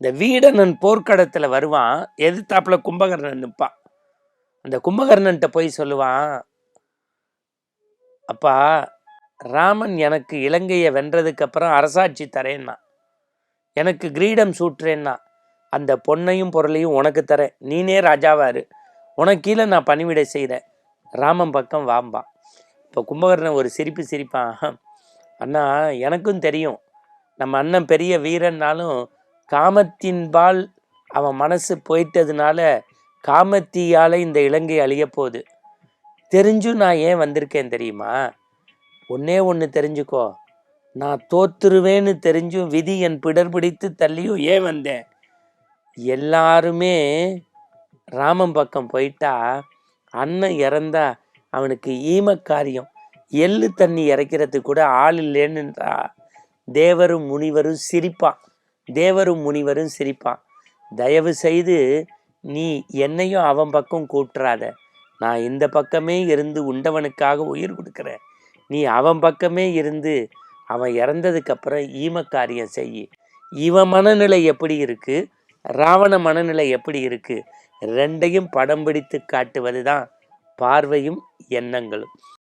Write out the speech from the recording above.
இந்த வீடனன் போர்க்களத்துல வருவான், எதிர்த்தாப்புல கும்பகர்ணன் நிற்பான். அந்த கும்பகர்ணன்ட்ட போய் சொல்லுவான், அப்பா ராமன் எனக்கு இலங்கையை வென்றதுக்கு அப்புறம் அரசாட்சி தரேன்னா, எனக்கு கிரீடம் சூட்டுறேன்னா, அந்த பொன்னையும் பொருளையும் உனக்கு தரேன், நீனே ராஜாவாரு, உனக்கு கீழே நான் பணிவிடை செய்கிறேன், ராமன் பக்கம் வாம்பான். இப்போ கும்பகர்ணன் ஒரு சிரிப்பு சிரிப்பான், அண்ணா எனக்கும் தெரியும் நம்ம அண்ணன் பெரிய வீரன்னாலும் காமத்தின்பால் அவன் மனசு போயிட்டதுனால காமத்தியால் இந்த இலங்கை அழிய போகுது, தெரிஞ்சும் நான் ஏன் வந்திருக்கேன் தெரியுமா? ஒன்னே ஒன்று தெரிஞ்சுக்கோ, நான் தோத்துருவேன்னு தெரிஞ்சும் விதி என் பிடர் பிடித்து தள்ளியும் ஏன் வந்தேன்? எல்லாருமே ராமன் பக்கம் போயிட்டா அண்ணன் இறந்தா அவனுக்கு ஈமக்காரியம், எள்ளு தண்ணி இறைக்கிறதுக்கு கூட ஆள் இல்லைன்னுன்றா தேவரும் முனிவரும் சிரிப்பான். தயவு செய்து நீ என்னையும் அவன் பக்கம் கூட்டுறாத, நான் இந்த பக்கமே இருந்து உண்டவனுக்காக உயிர் கொடுக்குறேன், நீ அவன் பக்கமே இருந்து அவன் இறந்ததுக்கு அப்புறம் ஈமக்காரியம் செய். இவன் மனநிலை எப்படி இருக்கு, ராவண மனநிலை எப்படி இருக்கு, ரெண்டையும் படம் பிடித்து காட்டுவது தான் பார்வையும் எண்ணங்களும்.